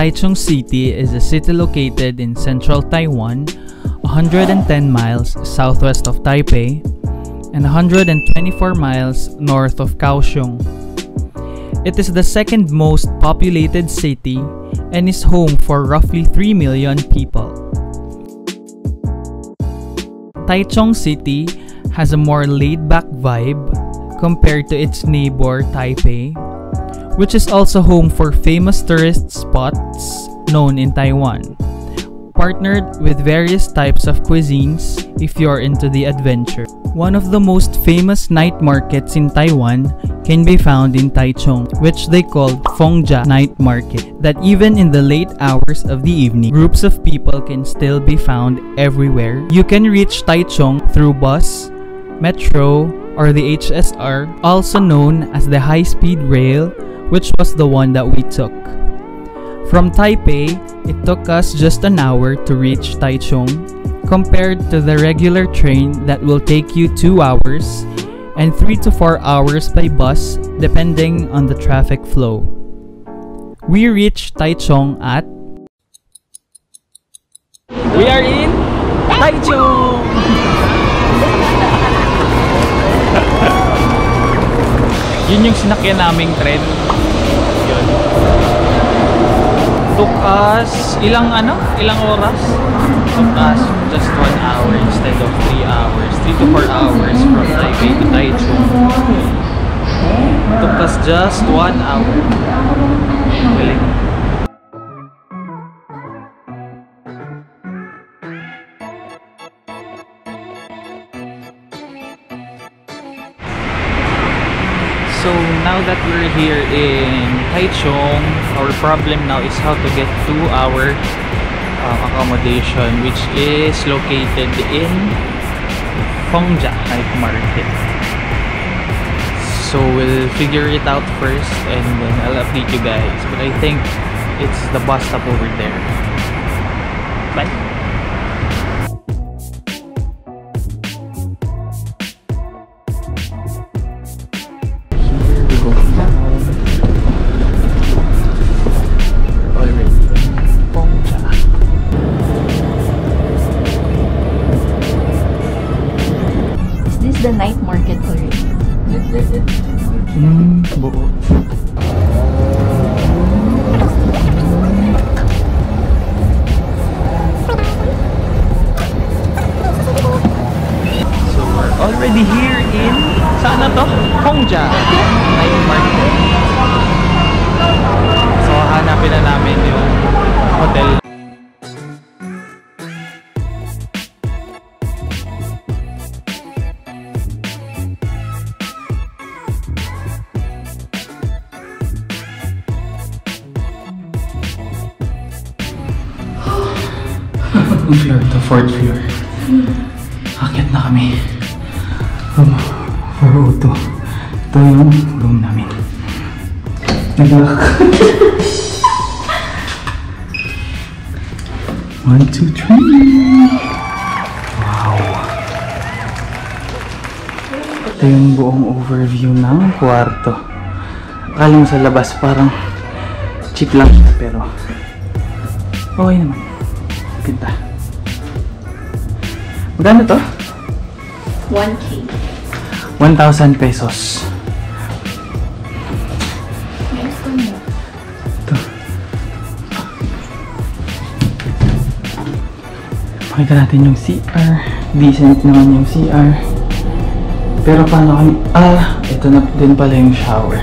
Taichung City is a city located in central Taiwan, 110 miles southwest of Taipei, and 124 miles north of Kaohsiung. It is the second most populated city and is home for roughly 3 million people. Taichung City has a more laid-back vibe compared to its neighbor Taipei, which is also home for famous tourist spots known in Taiwan, partnered with various types of cuisines if you're into the adventure. One of the most famous night markets in Taiwan can be found in Taichung, which they call Fengjia Night Market, that even in the late hours of the evening, groups of people can still be found everywhere. You can reach Taichung through bus, metro, or the HSR, also known as the high-speed rail, which was the one that we took. From Taipei, it took us just an hour to reach Taichung, compared to the regular train that will take you 2 hours and 3 to 4 hours by bus depending on the traffic flow. We reached Taichung at... We are in Taichung! Yun yung sinakyan naming tren. Yun. Took us ilang oras? Took us just 1 hour instead of 3 hours. 3 to 4 hours from Taipei to Taichung. Took us just 1 hour. Galing. So now that we're here in Taichung, our problem now is how to get to our accommodation, which is located in Fengjia Night Market. So we'll figure it out first and then I'll update you guys. But I think it's the bus stop over there. Bye! The night market already. Buo. So we're already here in saan na to? Fengjia Night Market. So hanapin na namin yung hotel. Floor to 4th floor. Akit na kami. Room 402. Ito yung room namin. Nag-lock. 1, 2, 3. Wow. Ito yung buong overview ng kwarto. Akala mo sa labas parang cheap lang siya, pero okay naman. Ganda. Magkano to? 1K. 1,000 pesos. Ito. Makita natin yung CR. Decent naman yung CR. Pero paano kami... ito na din pala yung shower.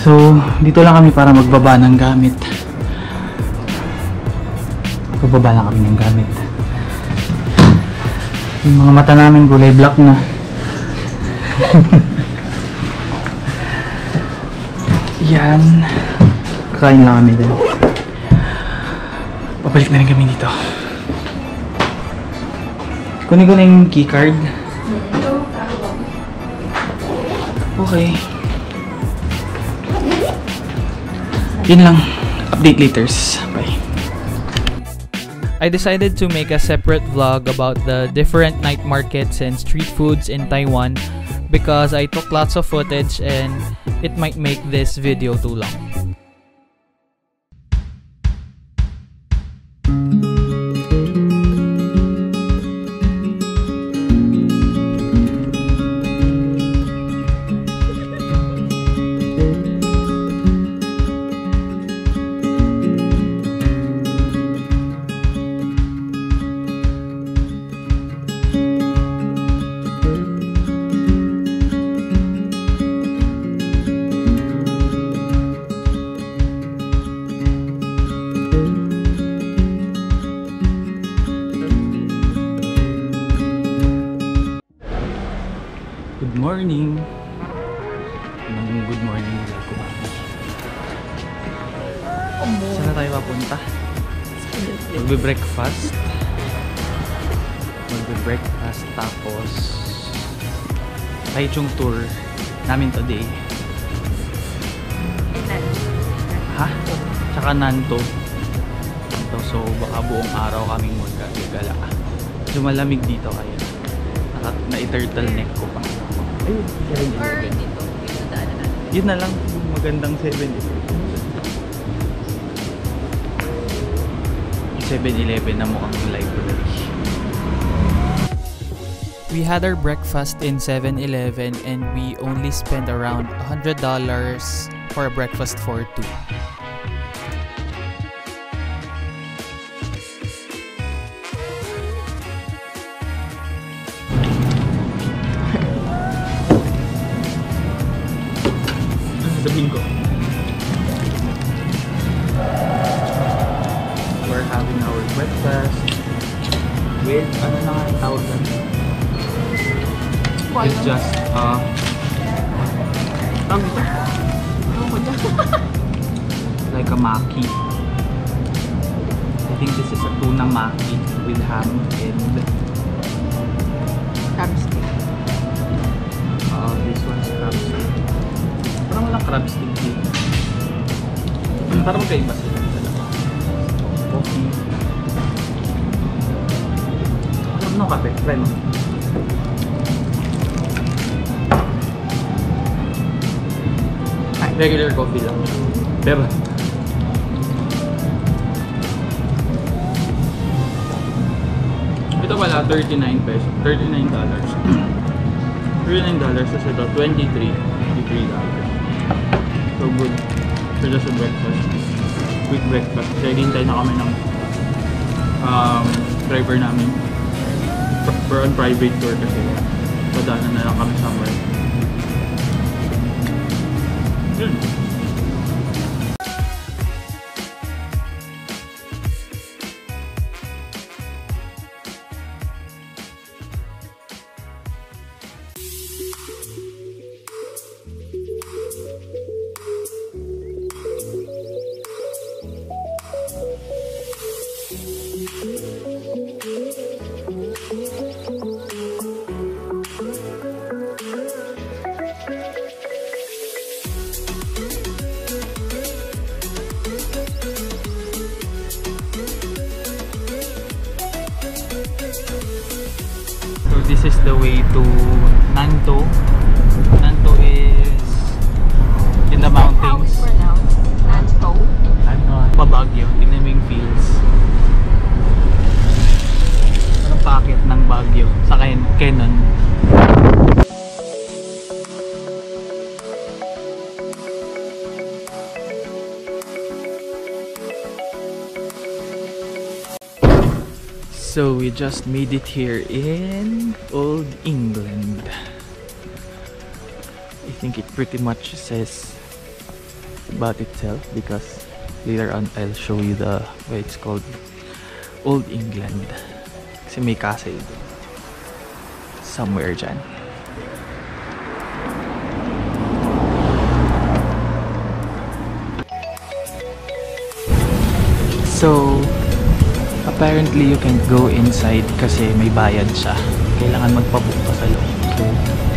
So, dito lang kami para magbaba ng gamit. Bababa lang kami ng gamit. Yung mga mata namin kulay black na. Yan. Kakain lang kami din. Babalik na rin kami dito. Kunin ko na yung keycard. Okay. Yun lang. Update later. Bye. I decided to make a separate vlog about the different night markets and street foods in Taiwan because I took lots of footage and it might make this video too long. Good morning! Good morning mga kumami. Saan na tayo papunta? Magbe-breakfast. Tapos Taichung tour namin today. Ha? Tsaka NANTOU. So baka buong araw kaming magagala. Medyo malamig dito kaya na-turtleneck ko pa. Ayun, 7-Eleven. Yun na lang, magandang 7-Eleven na mukhang library. We had our breakfast in 7-Eleven and we only spent around $100 for a breakfast for two. Sabihin ko. We're having our breakfast with, ano na nga yung tawag na? It's just, like a maki. I think this is a tuna maki with ham and Crab stick. This one's crab stick. Parang walang crab stick dito. Parang magkaiba sila sa labas. Coffee. Ano kape? Try mo. Regular coffee lang. Pero ito pala $39 pesos. $39. $39 kasi ito $23. So good for just a breakfast. Quick breakfast. Kasi hintay na kami ng driver namin. We're on private tour kasi padaanan na lang kami somewhere. Yun. This is the way to NANTOU. NANTOU is in the mountains. NANTOU. Pabagyo. Tingnan mo yung fields. Parang packet ng Bagyo sa Kenon. So we just made it here in Old England. I think it pretty much says about itself because later on I'll show you the why it's called Old England. Kasi may castle somewhere dyan. So apparently you can't go inside kasi may bayad siya. Kailangan magpabook ka sa loob. So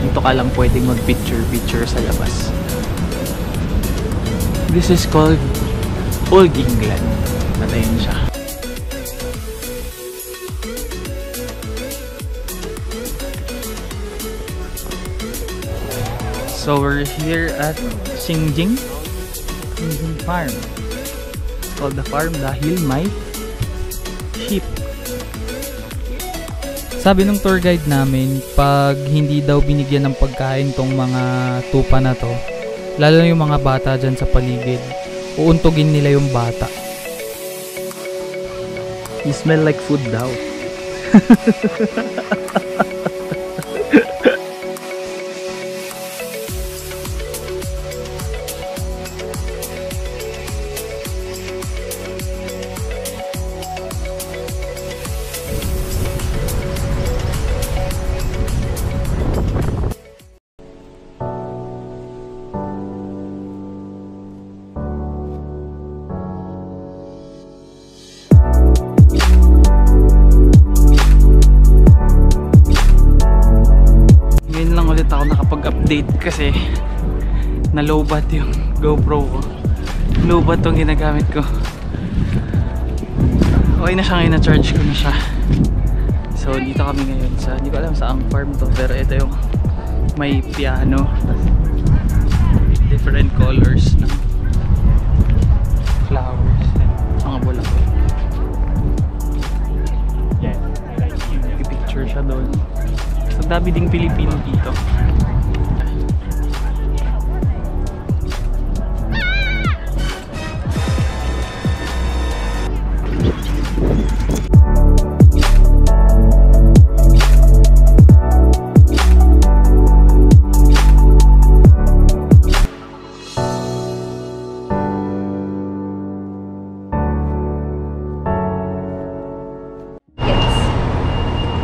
dito ka lang pwedeng mag-picture sa labas. This is called Old England. Natayin siya. So we're here at Cingjing Farm. It's called the farm dahil may cheap. Sabi ng tour guide namin, pag hindi daw binigyan ng pagkain tong mga tupa na to, lalo na yung mga bata dyan sa paligid, uuntugin nila yung bata. You smell like food daw. Nakapag-update kasi na-lowbat yung GoPro ko. Lowbat tong ginagamit ko. Okay na siya ngayon, na-charge ko na siya. So dito kami ngayon sa, hindi ko alam saang farm to, pero ito yung may piano, different colors ng flowers and mga bulaklak. Yeah, nag-picture siya doon. So dami ding Pilipino dito.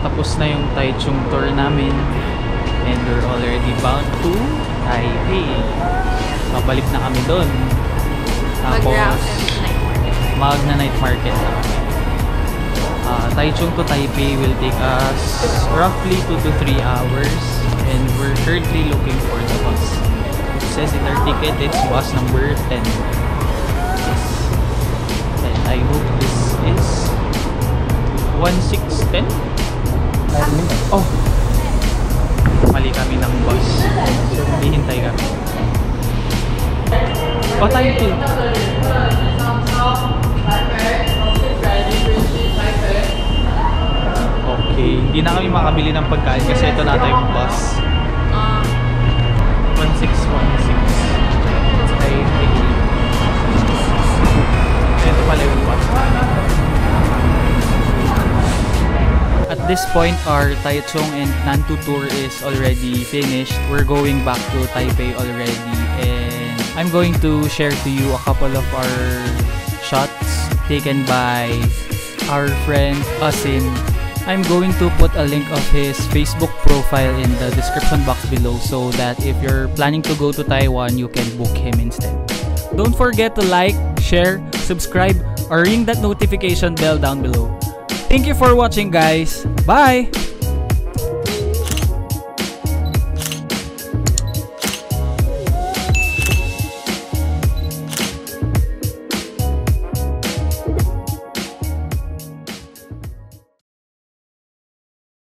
Tapos na yung Taichung tour namin and we're already bound to Taipei. Babalik na kami doon. Tapos mag-na night market na kami. Taichung to Taipei will take us roughly 2 to 3 hours and we're currently looking for the bus. It says in our ticket it's bus number 10. And I hope this is 1610. Oh, mali kami ng bus. So, hihintay kami. O, tayo po. Okay, hindi na kami makabili ng pagkain kasi ito na tayong bus. 1616. Ito pala yung bus. At this point, our Taichung and NANTOU tour is already finished. We're going back to Taipei already, and I'm going to share to you a couple of our shots taken by our friend Asin. I'm going to put a link of his Facebook profile in the description box below so that if you're planning to go to Taiwan, you can book him instead. Don't forget to like, share, subscribe, or ring that notification bell down below. Thank you for watching, guys. Bye!